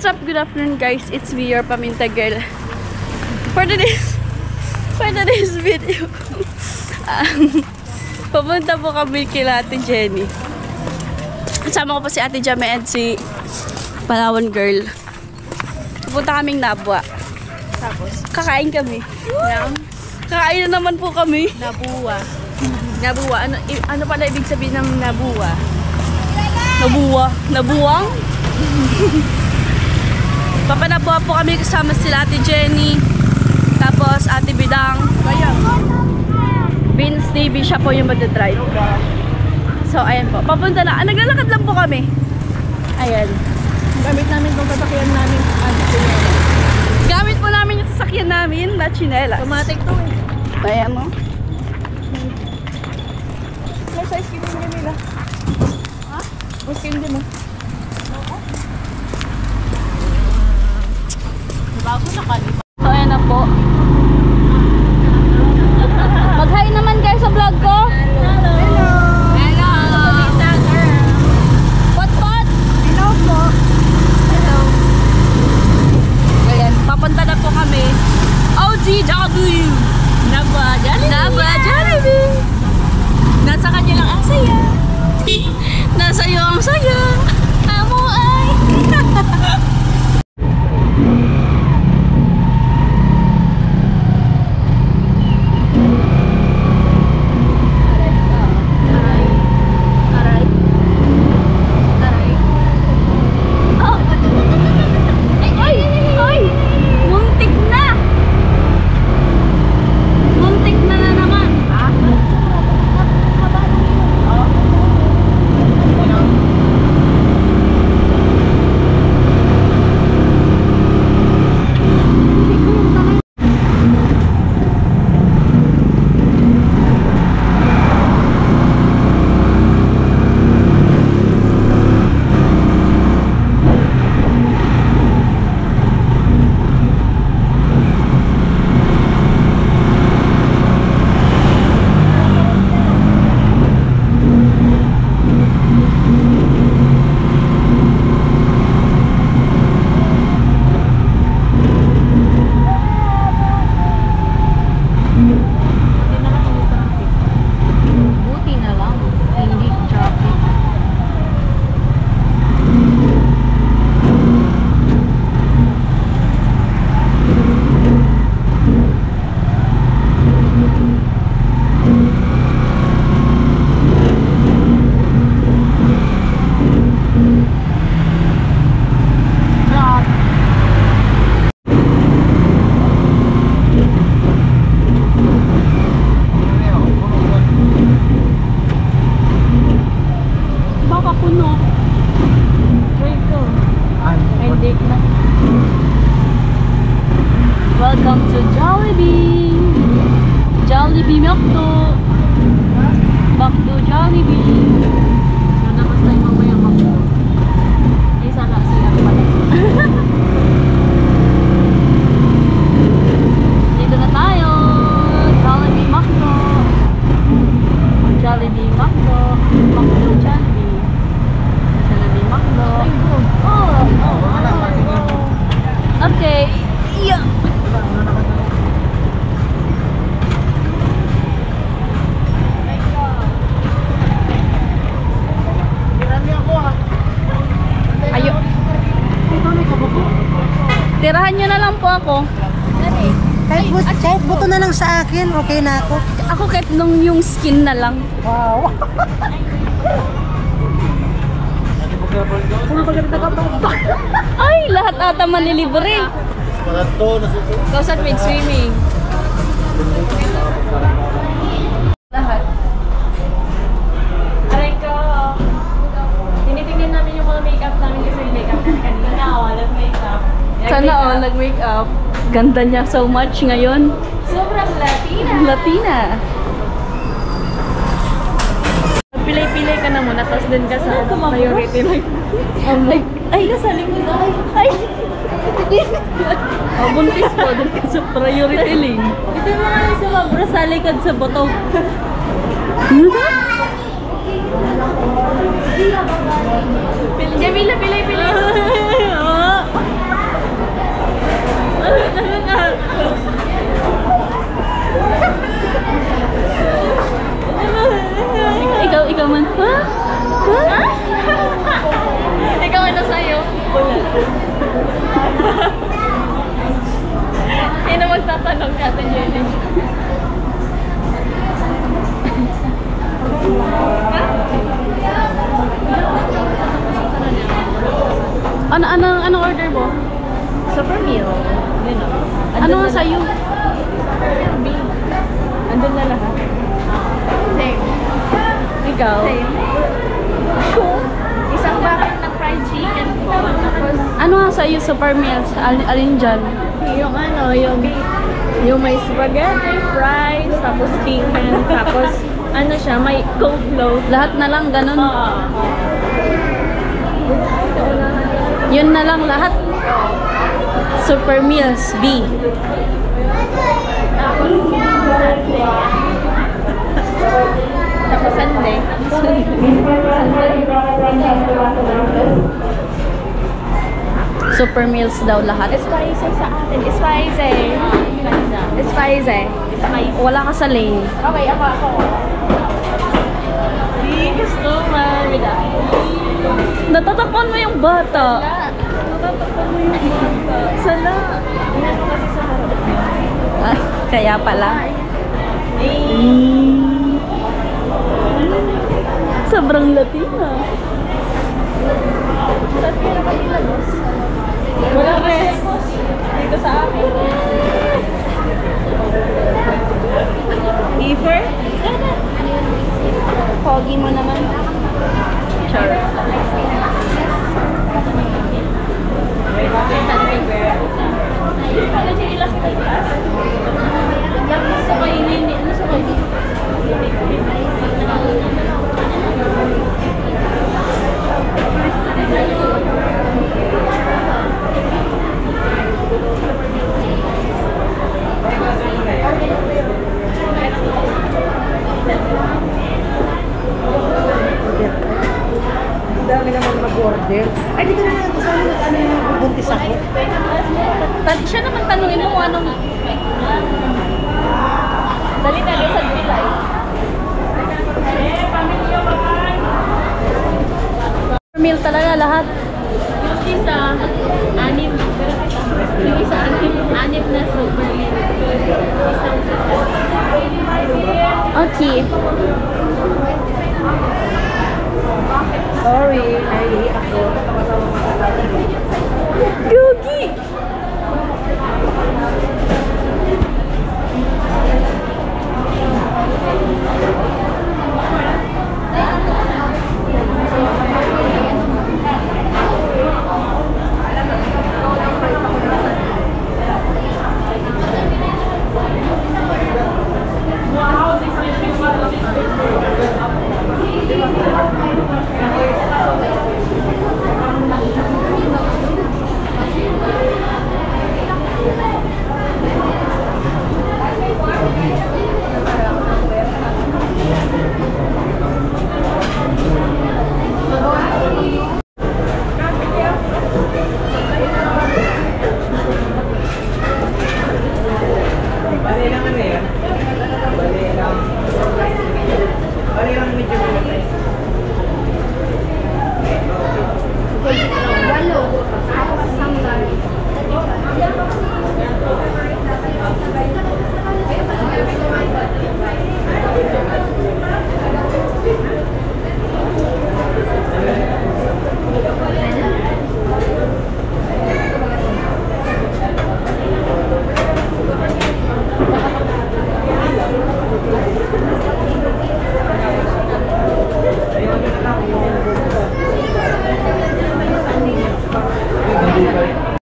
What's up? Good afternoon guys. It's me, your Paminta girl. For today's video, pumunta po kami kila Ate Jenny. Kasama ko po si Ate Jame and si Palawan girl. Pupunta kaming Nabwa. Tapos, kakain kami. Kakain na naman po kami. Nabuwa. Nabuwa. Ano pala ibig sabihin ng nabuwa? Nabuwa. Nabuwang? Papanabuha po kami kasama sila Ate Jenny. Tapos Ate Bidang. Vince TV, siya po yung mag-drive. So, ayan po. Papunta na. Naglalakad lang po kami. Ayan. Gamit namin itong sasakyan namin. Gamit po namin yung sasakyan namin na chinelas. Automatic to eh. Ayan mo. May size skin din nila. Ha? May skin din mo. Bago na kanina. So, ayan na po. Mag-hi naman kayo sa vlog ko. Hello. Hello. Pot-pot. Hello po. Hello. Ayan, papunta na po kami. OTW. Nabwa Jollibee. Nabwa Jollibee. Nasa kanya lang ang saya. Nasa iyo ang saya. Amo ay. Welcome to Jollibee. Jollibee Makdo. Makdo Jollibee. Nanakas tayo mamaya Makdo. Ay sana sila pala. Dito na tayo. Jollibee Makdo. Jollibee Makdo. Makdo Jollibee. Jollibee Makdo. Okay. Yeah. Ayo. Tirahan nyo na lang po ako. Kahit buto na lang sa akin, okay na ako. Ako kahit nung yung skin na lang. Wow. Ay, lahat ata manilibre. Kausap with swimming. Lahat. Aray ko. Tinitingnan namin yung mga makeup namin kasi yung makeup namin kanina. Walang makeup. Sana all nag-make up. Ganda niya so much ngayon. Sobrang Latina. Latina. Pilay-pilay ka na muna, tapos dun ka sa priority like. Ay, nasa likod. Ay. Buntis po, dun ka sa priority lane. Ito yung mga sumabra sa likod sa botog. Jamila, pilay-pilay. Ikaw man. Ha? Ha? Ikaw ano sa'yo? Wala. Sino magtatanong ka, Ate Jenny? Anong order mo? Super meal. Yun o. Ano nga sa'yo? B. Andun na lahat. Same. Ikaw? Same. Sure. Isang bucket na fried chicken po. Tapos, Ano nga sa'yo? Super meals? Alin dyan? yung ano, yung may spaghetti, fries, tapos chicken, tapos ano siya, may coleslaw. Lahat na lang ganun. Yun na lang lahat. Super meals, B. Tapos Sunday. Super meals daw lahat. Spicy sa atin. Spicy. Spicy. Spicy. Wala ka sa lane. Okay, ako. Di gusto marida. Natatakpan mo yung bata. Natatakpan mo yung bata. Sala. Inano kasi sa harap. Ah, kaya pala. Sobrang Latina. Saan kaya ba nilagos? Wala rest. Dito sa akin. Efer? Pogi mo naman. Char. Ang dami naman mag-order. Ay, dito na lang. Saan ano yung buntis ako? Siya naman tanungin mo kung anong... Dali na sa July. Super meal talaga lahat. Yung isa, anim. Yung isa, anim na super meal. Isang Okay. Sorry, naiiyak ako. Gugi!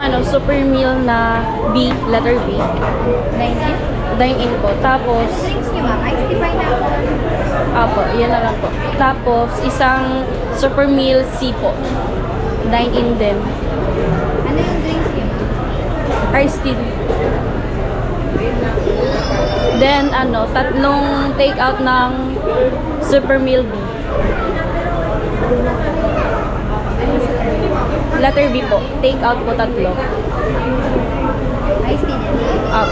Ano, super meal na B, letter B. Dine-in po. Tapos, apo, yan na lang po. Tapos, isang super meal C po. Dine-in din. Ano yung drinks niyo? Iced tea. Then, ano, tatlong take-out ng super meal B. Letter B po. Take out po tatlo. Iced tea din. Up.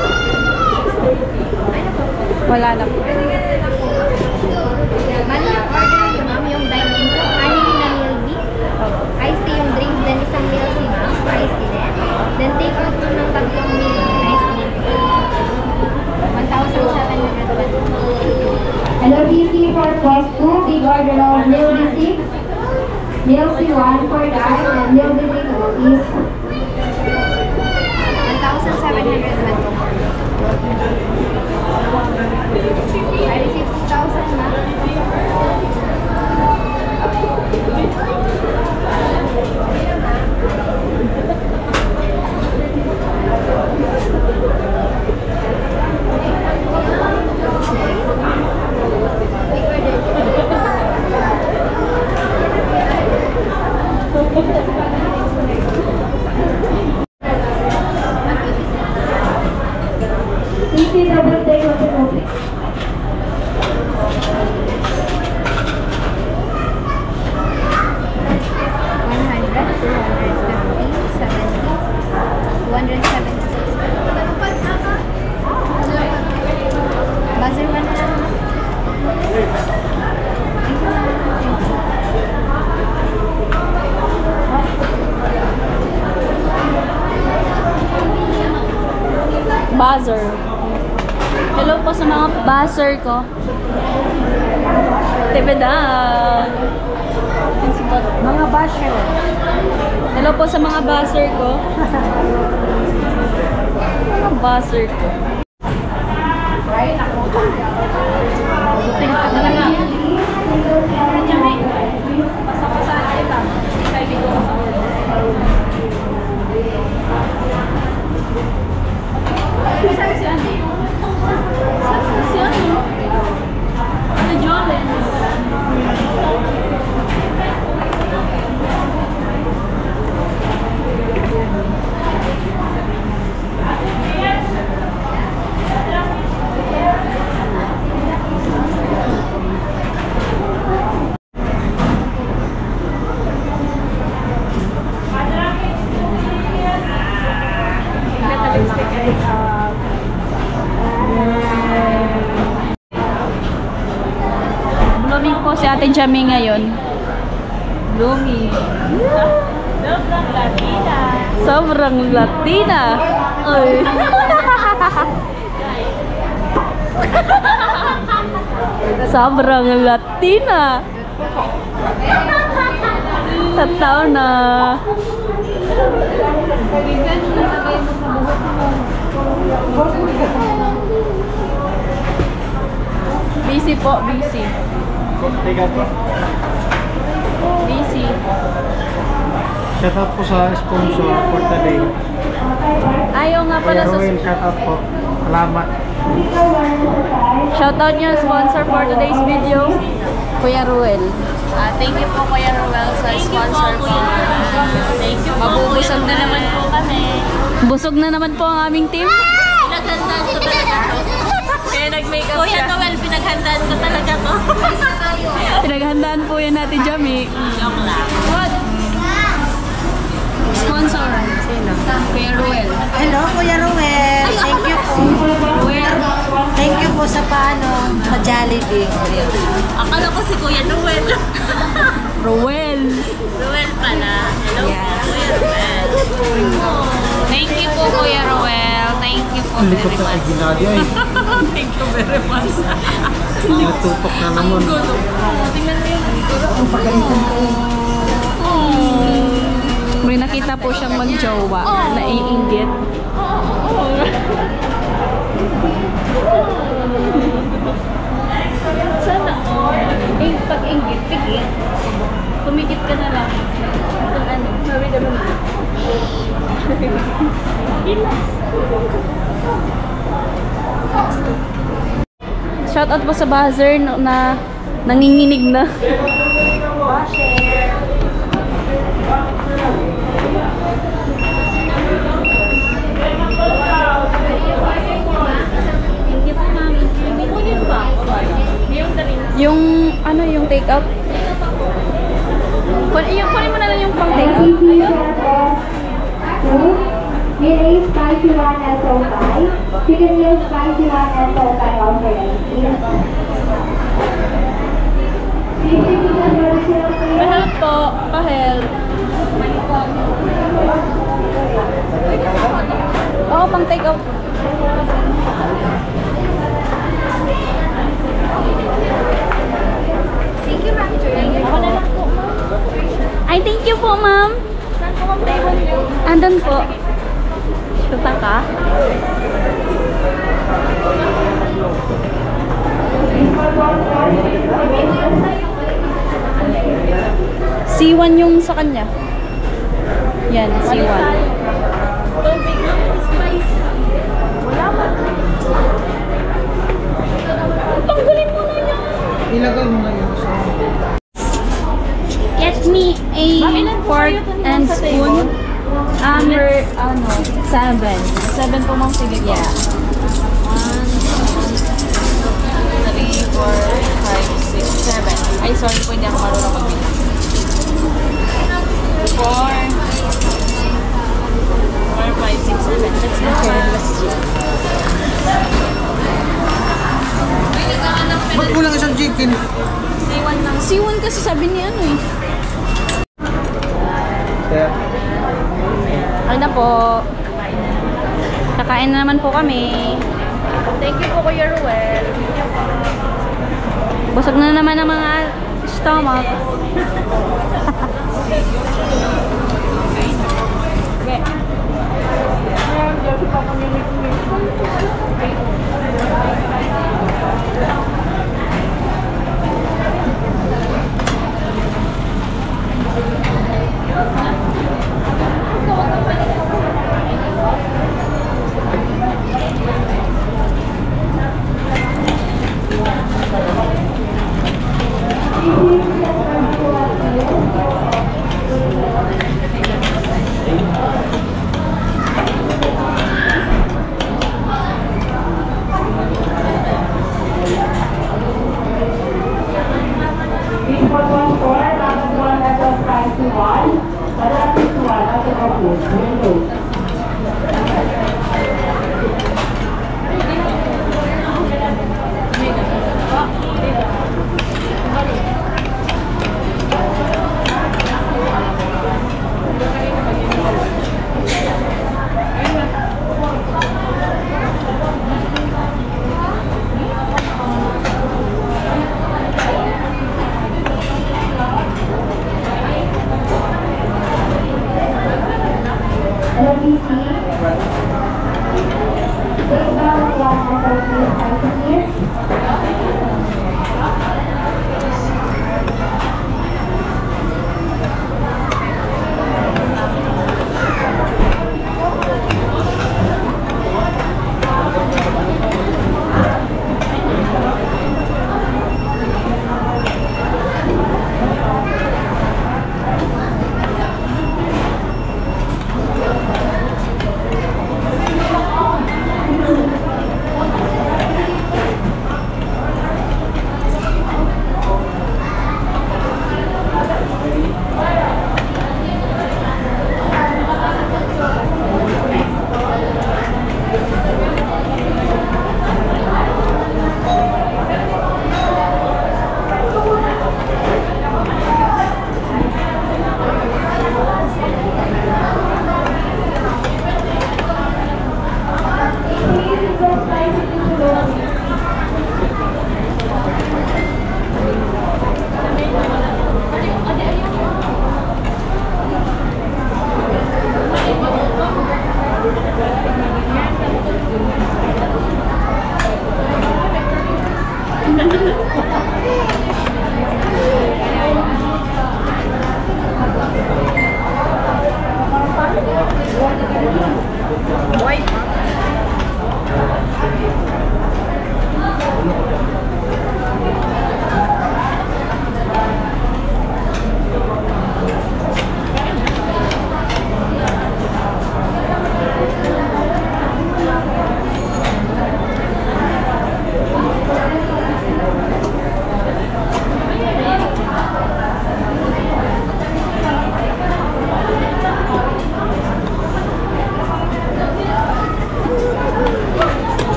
Wala na po. Bali yung order niyo, ma'am, yung dine-in po, anim na meal beef. Iced tea yung drinks, then isang meal si ma'am, iced tea din. Then take out po ng tatlong meal, iced tea. 1,700. Hello, BC for Quest 2, big order of meal B6, meal C1 for that, and meal B3 is 1,700. I received 2,000, ma'am. BC double take of the movie. Buzzer man na lang. Buzzer. Hello po sa mga buzzer ko. Tibedan. Mga basher. Hello po sa mga buzzer ko. Mga buzzer ko. Blooming po si Ate Jamie ngayon. Blooming. Sobrang Latina. Ay. Sobrang Latina. Tataw na. Busy po, busy. Busy. Shout out po sa sponsor for today. Ayaw nga pala Kuya sa... Ruel, shout out po. Salamat. Shoutout niyo sponsor for today's video, Kuya Ruel. Thank you po Kuya Ruel sa sponsor po. Thank you po. Mabubusog na naman po kami. Busog na naman po ang aming team. Pinaghandaan ko talaga to. Kaya nag-makeup siya. Kuya Noel, pinaghandaan ko talaga to. Pinaghandaan po yan natin, Jamie. Joke lang. What? Sponsor. Sino? Kuya Ruel. Hello, Kuya Ruel. Thank you po. Thank you po sa paano, sa Jollibee. Akala ko si Kuya Noel. Ruel. Ruel pala. Hello po, Kuya Ruel. Thank you po, Kuya Ruel. Thank you po very much. Ginadyo eh. Thank you very much. Natutok na naman. Tingnan mo yun. May nakita po siyang mag-jowa na iinggit. Sana pag-inggit, pigit. Tumigit ka na lang. Kung ano, sabi naman mo. Shoutout po sa buzzer na nanginginig na. Yung ano yung take out? Kunin mo na lang yung pang take out. Meal A, spicy one SO5. Chicken meal, spicy one SO5 also rice, please. 50 pieces vertical, please. Mahal po. Pahel. Oo, pang take out. Thank you, Ma'am Joy. Ako na lang po. Ay, thank you po, ma'am. Saan po ang table niyo? Andun po. Puta ka? C1 yung sa kanya. Yan, C1. Tubig na spicy. Wala man. Tanggalin mo na yan. Ilagay mo ngayon sa... Get me a fork and spoon. Number, 7. 7 po, ma'am. Sige po. Yeah. 3, 4, 5, 6, 7. Ay, sorry po, hindi ako marunong magbilang. 4, 5, 6, 7. Let's go. Ba't kulang isang chicken? C1 lang. C1 kasi sabi ni ano eh. Yeah. Ay na po. Kakain na naman po kami. Thank you po, Kuya Ruel. Busog na naman ang mga stomach.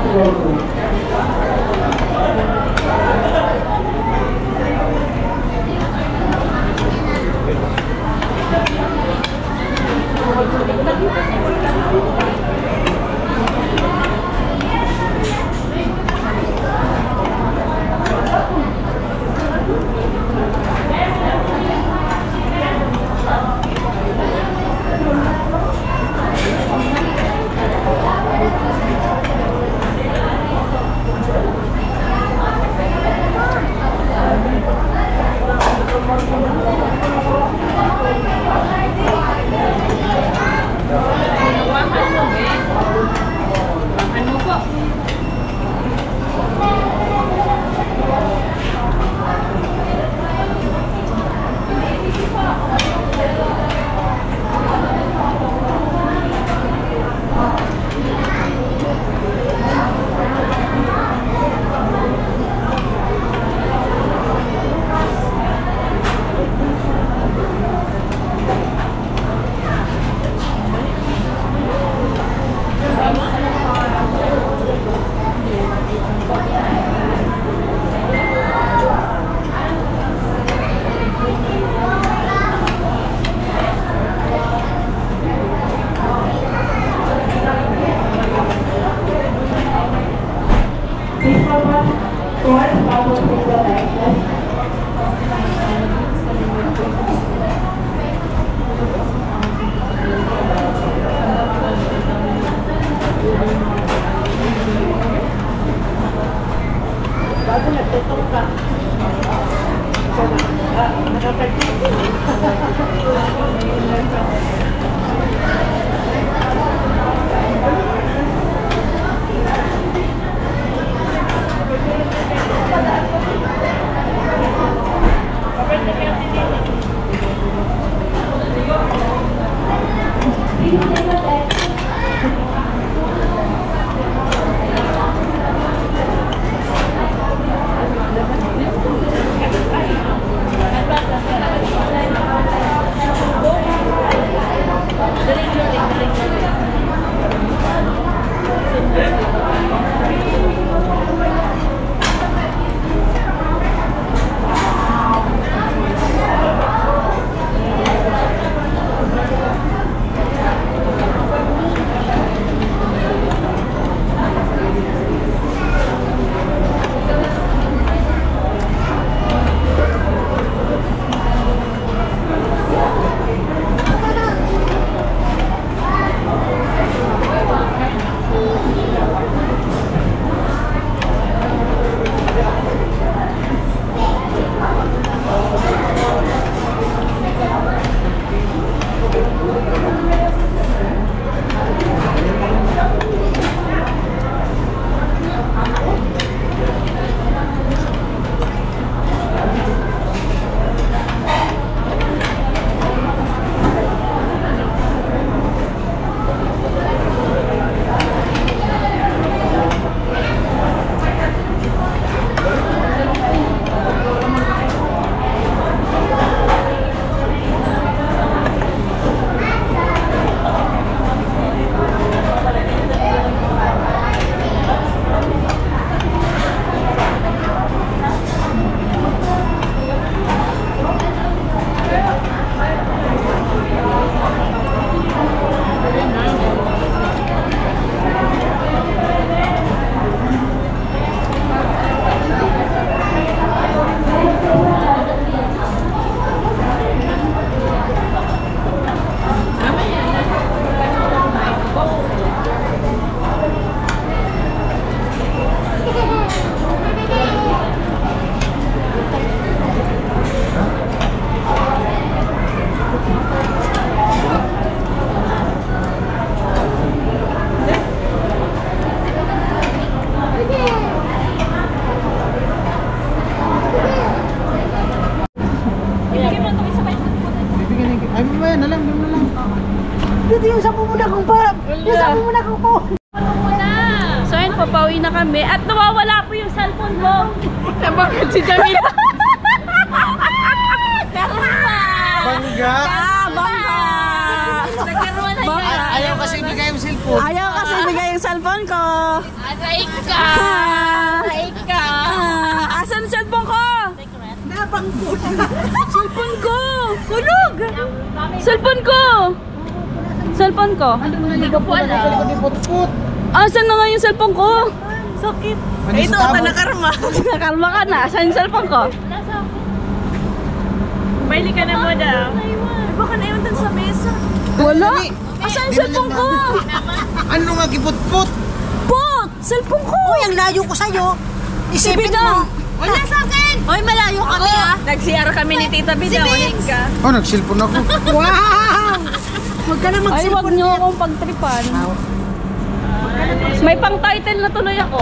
floor 2. Dito yung 10 muna kong pa. Yung 10 muna kong po. So ayun, papauwi na kami. At nawawala po yung cellphone mo. Nabangkat si Jamila. Bangga! Bangga! Ayaw kasi ibigay yung cellphone. Ayaw kasi bigay yung yung cellphone ko? Aray ka! Aray ka! Asan yung cellphone ko? Cellphone ko! Kulog! Cellphone ko! Cellphone ko? Hindi ko po alam. Asan na nga yung cellphone ko? Sakit. Ito, nakarma. Nakarma ka na. Asan yung cellphone ko? Bili ka na mo daw. Baka naiwan dun sa mesa. Wala. Asan yung cellphone ko? Ano nga kiput-put? Pot! Cellphone ko! Uy, ang layo ko sa'yo. Isipin mo. Wala sa akin! Hoy, malayo kami ah. Nag-CR kami ni Tita Bida. Ulit ka. Oh, nagsilpon ako. Wow! Huwag ka na Ay, wag mag-cellphone niyo niya. akong pagtripan. May pang-title na tuloy ako.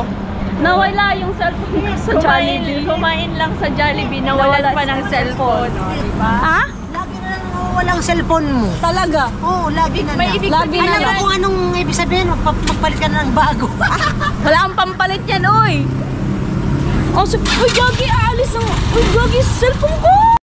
Nawala yung cellphone ko sa Jollibee. Kumain lang sa Jollibee, nawalan pa ng cellphone. Diba? Ha? Lagi na lang walang cellphone mo. Talaga? Oo, lagi na May lang. ibig Lagi Alam na mo lang. kung anong ibig sabihin, magpalit ka na ng bago. Wala kang pampalit yan, oy. Oh, uy, Gagi, aalis ng... Uy, Gagi, cellphone ko!